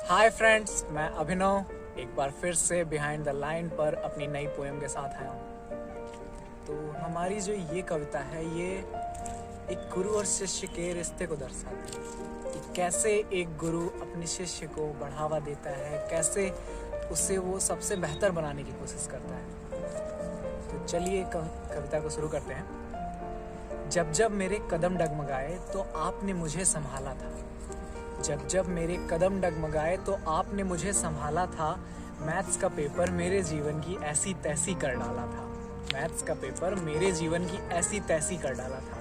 Hi friends, मैं अभिनव एक बार फिर से बिहाइंड द लाइन पर अपनी नई पोएम के साथ आया हूँ। तो हमारी जो ये कविता है ये एक गुरु और शिष्य के रिश्ते को दर्शाती है कि कैसे एक गुरु अपने शिष्य को बढ़ावा देता है, कैसे उसे वो सबसे बेहतर बनाने की कोशिश करता है। तो चलिए कविता को शुरू करते हैं। जब जब मेरे कदम डगमगाए तो आपने मुझे संभाला था। जब जब मेरे कदम डगमगाए तो आपने मुझे संभाला था। मैथ्स का पेपर मेरे जीवन की ऐसी तैसी कर डाला था। मैथ्स का पेपर मेरे जीवन की ऐसी तैसी कर डाला था।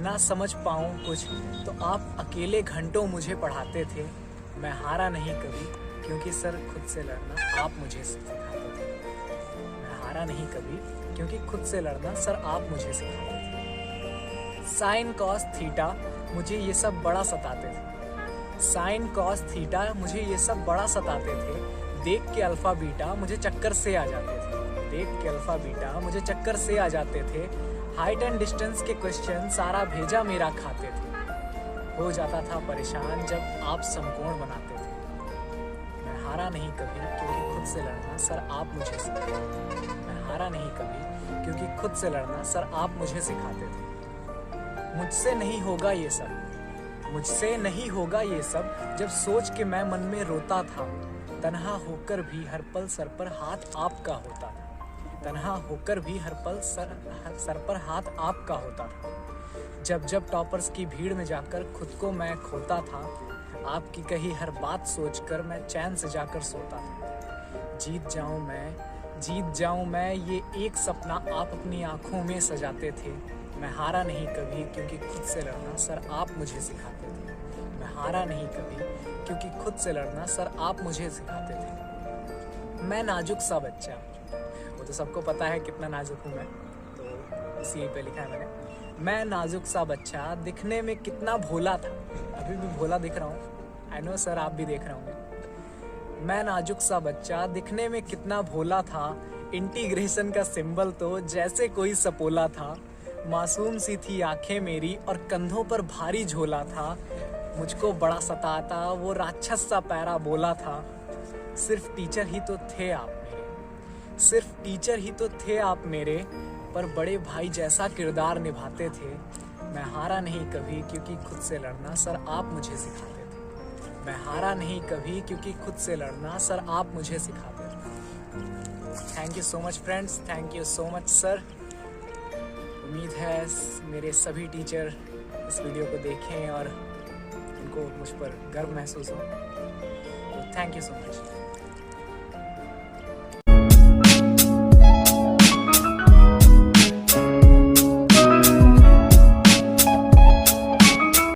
ना समझ पाऊँ कुछ तो आप अकेले घंटों मुझे पढ़ाते थे। मैं हारा नहीं कभी क्योंकि सर खुद से लड़ना आप मुझे सिखाते थे। मैं हारा नहीं कभी क्योंकि खुद से लड़ना सर आप मुझे सिखाते थे। साइन कॉस थीटा मुझे ये सब बड़ा सताते थे। साइन कॉस थीटा मुझे ये सब बड़ा सताते थे। देख के अल्फा बीटा मुझे चक्कर से आ जाते थे। देख के अल्फा बीटा मुझे चक्कर से आ जाते थे। हाइट एंड डिस्टेंस के क्वेश्चन सारा भेजा मेरा खाते थे। हो जाता था परेशान जब आप समकोण बनाते थे। मैं हारा नहीं कभी क्योंकि खुद से लड़ना सर आप मुझे सिखाते थे। मैं हारा नहीं कभी क्योंकि खुद से लड़ना सर आप मुझे सिखाते थे। मुझसे नहीं होगा ये सब, मुझसे नहीं होगा ये सब, जब सोच के मैं मन में रोता था। तन्हा होकर भी हर पल सर पर हाथ आपका होता था। तन्हा होकर भी हर पल सर पर हाथ आपका होता था। जब जब टॉपर्स की भीड़ में जाकर खुद को मैं खोता था। आपकी कही हर बात सोचकर मैं चैन से जाकर सोता था। जीत जाऊं मैं ये एक सपना आप अपनी आंखों में सजाते थे। मैं हारा नहीं कभी क्योंकि खुद से लड़ना सर आप मुझे सिखाते थे। मैं हारा नहीं कभी क्योंकि खुद से लड़ना सर आप मुझे सिखाते थे। मैं नाजुक सा बच्चा, वो तो सबको पता है कितना नाजुक हूँ मैं, तो इसी पे लिखा है मैंने। मैं नाजुक सा बच्चा दिखने में कितना भोला था। अभी भी भोला दिख रहा हूँ, आई नो सर आप भी देख रहे होंगे। मैं नाजुक सा बच्चा दिखने में कितना भोला था। इंटीग्रेशन का सिंबल तो जैसे कोई सपोला था। मासूम सी थी आंखें मेरी और कंधों पर भारी झोला था। मुझको बड़ा सताता वो राक्षस सा पैरा बोला था। सिर्फ टीचर ही तो थे आप मेरे, सिर्फ टीचर ही तो थे आप मेरे, पर बड़े भाई जैसा किरदार निभाते थे। मैं हारा नहीं कभी क्योंकि खुद से लड़ना सर आप मुझे सिखाते थे। मैं हारा नहीं कभी क्योंकि खुद से लड़ना सर आप मुझे सिखाते थे। Thank you so much friends, thank you so much sir. उम्मीद है मेरे सभी टीचर इस वीडियो को देखें और उनको मुझ पर गर्व महसूस हो। Thank you so much.